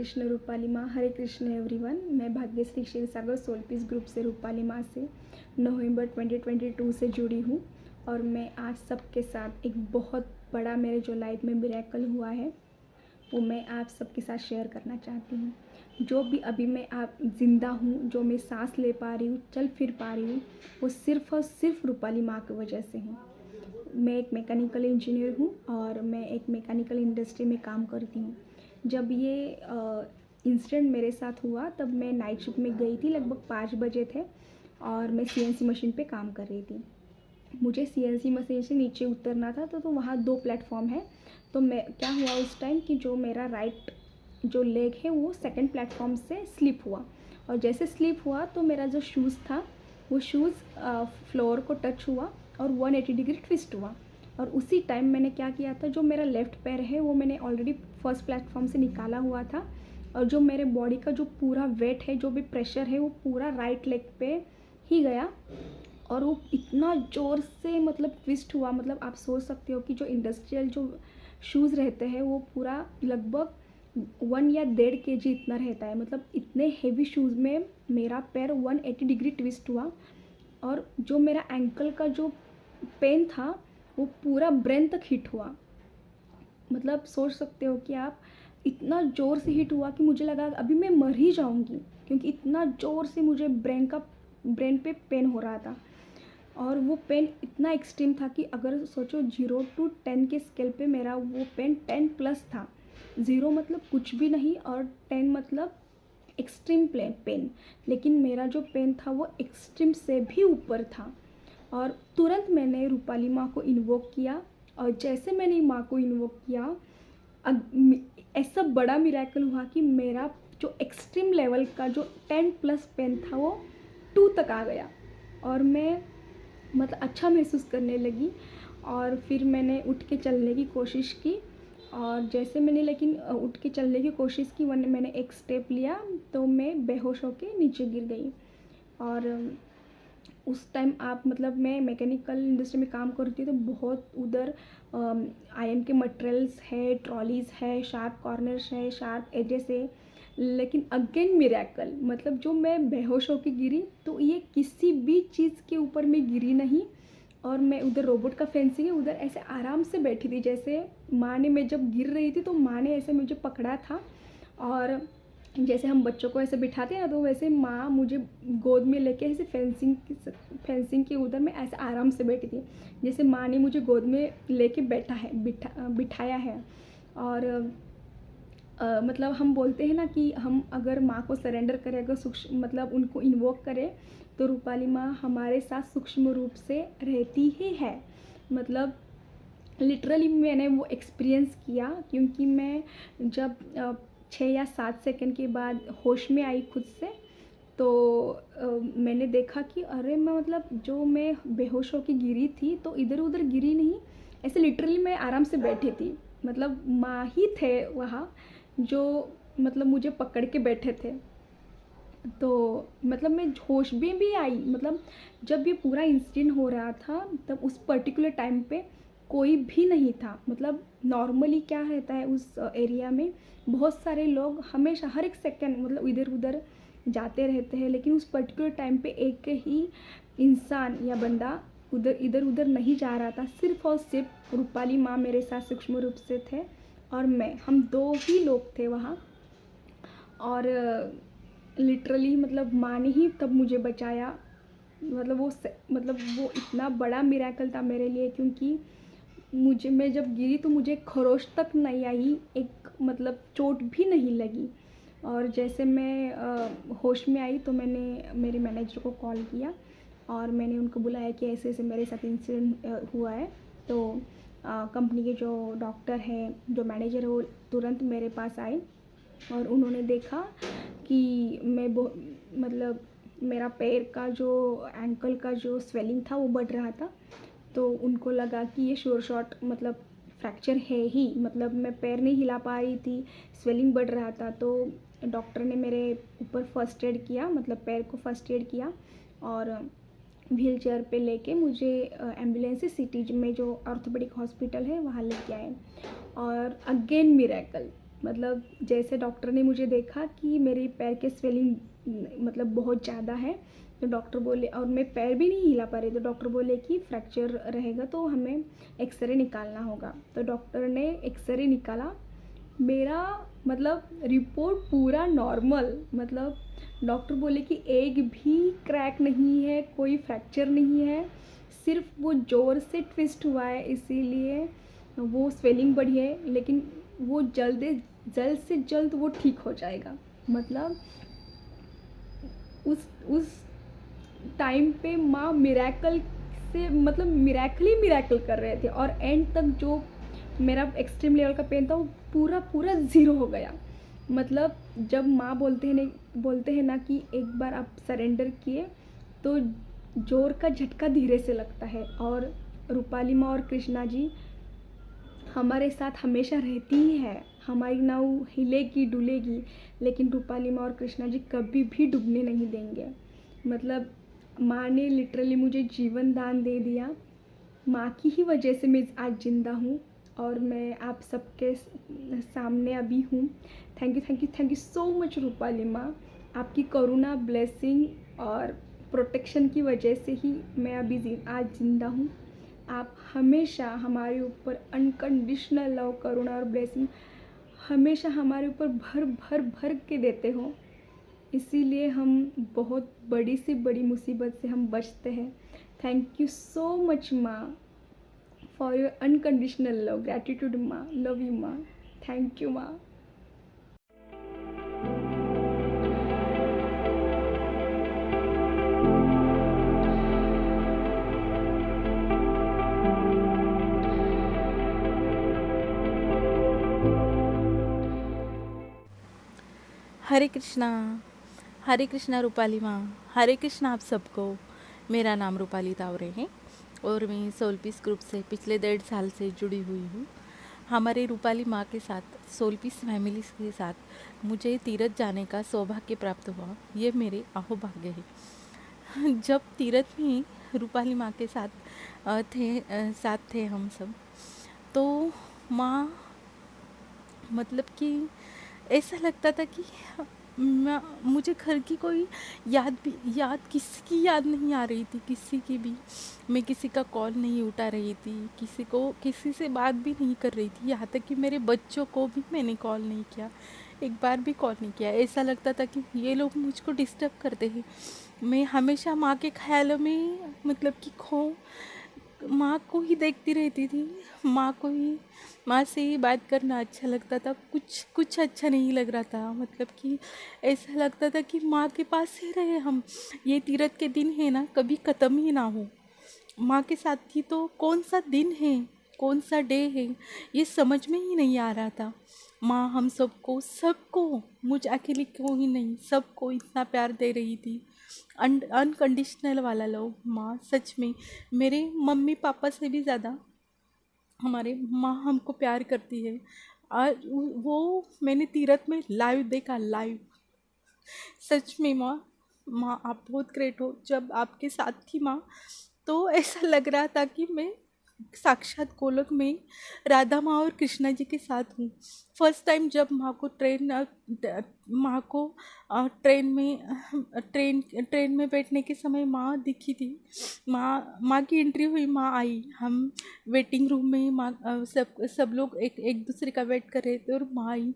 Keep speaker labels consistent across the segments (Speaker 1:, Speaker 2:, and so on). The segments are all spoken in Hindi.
Speaker 1: कृष्ण रूपाली माँ। हरे कृष्ण एवरीवन। मैं भाग्यश्री क्षीरसागर सोलपीस ग्रुप से रूपाली माँ से नवंबर 2022 से जुड़ी हूँ और मैं आज सबके साथ एक बहुत बड़ा मेरे जो लाइफ में मिरेकल हुआ है वो मैं आप सबके साथ शेयर करना चाहती हूँ। जो भी अभी मैं आप ज़िंदा हूँ, जो मैं सांस ले पा रही हूँ, चल फिर पा रही हूँ, वो सिर्फ़ और सिर्फ रूपाली माँ की वजह से हूँ। मैं एक मैकेनिकल इंजीनियर हूँ और मैं एक मैकेनिकल इंडस्ट्री में काम करती हूँ। जब ये इंसिडेंट मेरे साथ हुआ तब मैं नाइट शिफ्ट में गई थी, लगभग 5 बजे थे और मैं सीएनसी मशीन पे काम कर रही थी। मुझे सीएनसी मशीन से नीचे उतरना था तो वहाँ 2 प्लेटफॉर्म है। तो मैं क्या हुआ उस टाइम कि जो मेरा राइट जो लेग है वो सेकंड प्लेटफॉर्म से स्लिप हुआ और जैसे स्लिप हुआ तो मेरा जो शूज़ था वो शूज़ फ्लोर को टच हुआ और 180 डिग्री ट्विस्ट हुआ। और उसी टाइम मैंने क्या किया था, जो मेरा लेफ़्ट पैर है वो मैंने ऑलरेडी फर्स्ट प्लेटफॉर्म से निकाला हुआ था और जो मेरे बॉडी का जो पूरा वेट है, जो भी प्रेशर है वो पूरा राइट लेग पे ही गया और वो इतना ज़ोर से मतलब ट्विस्ट हुआ। मतलब आप सोच सकते हो कि जो इंडस्ट्रियल जो शूज़ रहते हैं वो पूरा लगभग 1 या 1.5 kg इतना रहता है। मतलब इतने हेवी शूज़ में मेरा पैर 180 डिग्री ट्विस्ट हुआ और जो मेरा एंकल का जो पेन था वो पूरा ब्रेन तक हिट हुआ। मतलब सोच सकते हो कि आप इतना ज़ोर से हिट हुआ कि मुझे लगा अभी मैं मर ही जाऊंगी, क्योंकि इतना ज़ोर से मुझे ब्रेन पे पेन हो रहा था। और वो पेन इतना एक्सट्रीम था कि अगर सोचो 0 to 10 के स्केल पे मेरा वो पेन 10 प्लस था। 0 मतलब कुछ भी नहीं और 10 मतलब एक्सट्रीम पेन। लेकिन मेरा जो पेन था वो एक्सट्रीम से भी ऊपर था और तुरंत मैंने रूपाली माँ को इन्वोक किया और जैसे मैंने माँ को इन्वोक किया ऐसा बड़ा मिरेकल हुआ कि मेरा जो एक्सट्रीम लेवल का जो 10 प्लस पेन था वो 2 तक आ गया और मैं मतलब अच्छा महसूस करने लगी। और फिर मैंने उठ के चलने की कोशिश की और जैसे मैंने लेकिन उठ के चलने की कोशिश की मैंने एक स्टेप लिया तो मैं बेहोश होके नीचे गिर गई। और उस टाइम आप मतलब मैं मैकेनिकल इंडस्ट्री में काम करती हूँ तो बहुत उधर आयरन के मटेरियल्स है, ट्रॉलीज़ है, शार्प कॉर्नर्स है, शार्प एजेस है। लेकिन अगेन मिरेकल, मतलब जो मैं बेहोश होकर गिरी तो ये किसी भी चीज़ के ऊपर मैं गिरी नहीं और मैं उधर रोबोट का फेंसिंग है, उधर ऐसे आराम से बैठी थी। जैसे माँ ने, मैं जब गिर रही थी तो माँ ने ऐसे मुझे पकड़ा था और जैसे हम बच्चों को ऐसे बिठाते हैं ना तो वैसे माँ मुझे गोद में लेके ऐसे फेंसिंग के उधर मैं ऐसे आराम से बैठी थी, जैसे माँ ने मुझे गोद में लेके बिठाया है। और मतलब हम बोलते हैं ना कि हम अगर माँ को सरेंडर करें, अगर सूक्ष्म मतलब उनको इन्वोक करें तो रूपाली माँ हमारे साथ सूक्ष्म रूप से रहती ही है। मतलब लिटरली मैंने वो एक्सपीरियंस किया, क्योंकि मैं जब 6 या 7 सेकंड के बाद होश में आई खुद से तो मैंने देखा कि अरे मैं मतलब जो मैं बेहोश होकर गिरी थी तो इधर उधर गिरी नहीं, ऐसे लिटरली मैं आराम से बैठी थी। मतलब माँ ही थे वहाँ जो मतलब मुझे पकड़ के बैठे थे। तो मतलब मैं होश में भी आई। मतलब जब ये पूरा इंसिडेंट हो रहा था तब उस पर्टिकुलर टाइम पे कोई भी नहीं था। मतलब नॉर्मली क्या रहता है उस एरिया में, बहुत सारे लोग हमेशा हर एक सेकंड मतलब इधर उधर जाते रहते हैं, लेकिन उस पर्टिकुलर टाइम पे एक ही इंसान या बंदा इधर उधर नहीं जा रहा था। सिर्फ और सिर्फ रूपाली माँ मेरे साथ सूक्ष्म रूप से थे और हम 2 ही लोग थे वहाँ। और लिटरली मतलब माँ ने ही तब मुझे बचाया। मतलब वो इतना बड़ा मिरेकल था मेरे लिए, क्योंकि मैं जब गिरी तो मुझे खरोश तक नहीं आई, एक मतलब चोट भी नहीं लगी। और जैसे मैं होश में आई तो मैंने मेरे मैनेजर को कॉल किया और मैंने उनको बुलाया कि ऐसे ऐसे मेरे साथ इंसिडेंट हुआ है। तो कंपनी के जो डॉक्टर है, जो मैनेजर है, वो तुरंत मेरे पास आए और उन्होंने देखा कि मैं मतलब मेरा पैर का जो एंकल का जो स्वेलिंग था वो बढ़ रहा था। तो उनको लगा कि ये श्योर शॉट मतलब फ्रैक्चर है ही। मतलब मैं पैर नहीं हिला पा रही थी, स्वेलिंग बढ़ रहा था। तो डॉक्टर ने मेरे ऊपर फर्स्ट एड किया, मतलब पैर को फर्स्ट एड किया और व्हील चेयर पे लेके मुझे एम्बुलेंस से सिटी में जो ऑर्थोपेडिक हॉस्पिटल है वहाँ लेके आए। और अगेन मिरेकल, मतलब जैसे डॉक्टर ने मुझे देखा कि मेरे पैर के स्वेलिंग मतलब बहुत ज़्यादा है, तो डॉक्टर बोले, और मैं पैर भी नहीं हिला पा रही, तो डॉक्टर बोले कि फ्रैक्चर रहेगा तो हमें एक्सरे निकालना होगा। तो डॉक्टर ने एक्सरे निकाला, मेरा मतलब रिपोर्ट पूरा नॉर्मल, मतलब डॉक्टर बोले कि एक भी क्रैक नहीं है, कोई फ्रैक्चर नहीं है, सिर्फ वो ज़ोर से ट्विस्ट हुआ है इसीलिए वो स्वेलिंग बढ़ी है, लेकिन वो जल्द से जल्द वो ठीक हो जाएगा। मतलब उस टाइम पे माँ मिरेकल से, मतलब मिरेकल ही मिरेकल कर रहे थे, और एंड तक जो मेरा एक्सट्रीम लेवल का पेन था वो पूरा पूरा ज़ीरो हो गया। मतलब जब माँ बोलते हैं ना कि एक बार आप सरेंडर किए तो जोर का झटका धीरे से लगता है, और रूपाली माँ और कृष्णा जी हमारे साथ हमेशा रहती ही है। हमारी नाव हिलेगी डुलेगी, लेकिन रूपाली माँ और कृष्णा जी कभी भी डूबने नहीं देंगे। मतलब माँ ने लिटरली मुझे जीवन दान दे दिया। माँ की ही वजह से मैं आज ज़िंदा हूँ, और मैं आप सबके सामने अभी हूँ। Thank you so much Rupali माँ। आपकी करुणा, ब्लेसिंग और प्रोटेक्शन की वजह से ही मैं अभी आज ज़िंदा हूँ। आप हमेशा हमारे ऊपर अनकंडीशनल लव, करुणा और ब्लेसिंग हमेशा हमारे ऊपर भर भर भर के देते हो, इसीलिए हम बहुत बड़ी से बड़ी मुसीबत से हम बचते हैं। थैंक यू सो मच माँ for your unconditional love, gratitude माँ, लव यू माँ, थैंक यू माँ।
Speaker 2: हरे कृष्णा रूपाली माँ, हरे कृष्णा आप सबको। मेरा नाम रूपाली तावरे है और मैं सोल पीस ग्रुप से पिछले 1.5 साल से जुड़ी हुई हूँ। हमारे रूपाली माँ के साथ, सोल पीस फैमिली के साथ मुझे तीरथ जाने का सौभाग्य प्राप्त हुआ। ये मेरे अहोभाग्य है। जब तीरथ में रूपाली माँ के साथ थे हम सब, तो माँ, मतलब कि ऐसा लगता था कि मुझे घर की कोई याद किसी की याद नहीं आ रही थी, किसी की भी। मैं किसी का कॉल नहीं उठा रही थी, किसी से बात भी नहीं कर रही थी, यहाँ तक कि मेरे बच्चों को भी मैंने कॉल नहीं किया, एक बार भी कॉल नहीं किया। ऐसा लगता था कि ये लोग मुझको डिस्टर्ब करते हैं। मैं हमेशा माँ के ख्यालों में, मतलब कि माँ को ही देखती रहती थी, माँ से ही बात करना अच्छा लगता था। कुछ अच्छा नहीं लग रहा था, मतलब कि ऐसा लगता था कि माँ के पास ही रहे हम। ये तीरथ के दिन है ना, कभी ख़त्म ही ना हो। माँ के साथ थी तो कौन सा दिन है, कौन सा डे है, ये समझ में ही नहीं आ रहा था। माँ हम सबको, मुझ अकेले को ही नहीं, सबको इतना प्यार दे रही थी। अनकंडीशनल वाला लव। माँ सच में मेरे मम्मी पापा से भी ज़्यादा हमारे माँ हमको प्यार करती है। और वो मैंने तीरथ में लाइव देखा, लाइव। सच में माँ आप बहुत ग्रेट हो। जब आपके साथ थी माँ, तो ऐसा लग रहा था कि मैं साक्षात गोलोक में राधा माँ और कृष्णा जी के साथ हूँ। फर्स्ट टाइम जब माँ को ट्रेन में बैठने के समय माँ दिखी थी, माँ की एंट्री हुई, माँ आई। हम वेटिंग रूम में सब लोग एक दूसरे का वेट कर रहे थे और माँ आई।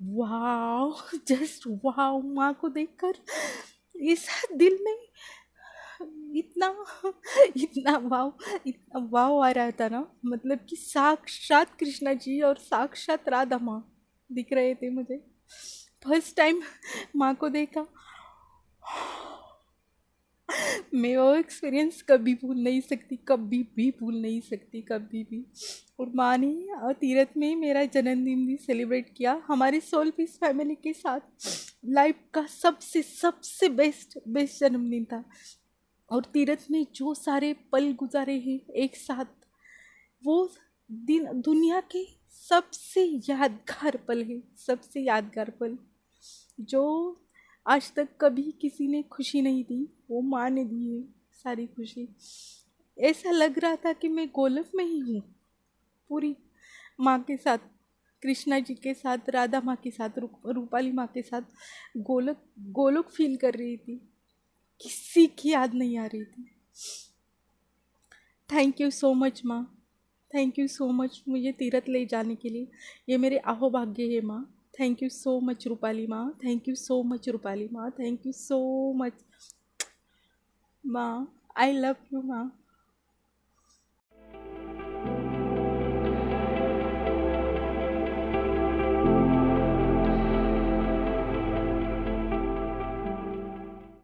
Speaker 2: वाह, जस्ट वाह। माँ को देखकर इस दिल में इतना इतना वाव आ रहा था ना, मतलब कि साक्षात कृष्णा जी और साक्षात राधा माँ दिख रहे थे मुझे। फर्स्ट टाइम माँ को देखा, मैं वो एक्सपीरियंस कभी भूल नहीं सकती, कभी भी भूल नहीं सकती, कभी भी। और माँ ने तीरथ में मेरा जन्मदिन भी सेलिब्रेट किया हमारी सोल पीस फैमिली के साथ। लाइफ का सबसे सबसे बेस्ट जन्मदिन था। और तीरथ में जो सारे पल गुजारे हैं एक साथ, वो दिन दुनिया के सबसे यादगार पल है, सबसे यादगार पल। जो आज तक कभी किसी ने खुशी नहीं दी, वो माँ ने दी है सारी खुशी। ऐसा लग रहा था कि मैं गोलक में ही हूँ पूरी माँ के साथ। कृष्णा जी के साथ, राधा माँ के साथ, रूपाली माँ के साथ गोलोक गोलोक फील कर रही थी। किसी की याद नहीं आ रही थी। थैंक यू सो मच माँ, थैंक यू सो मच मुझे तीरथ ले जाने के लिए। ये मेरे अहोभाग्य है माँ। Thank you so much Rupali माँ, thank you so much Rupali माँ, थैंक यू सो मच माँ। आई लव यू माँ।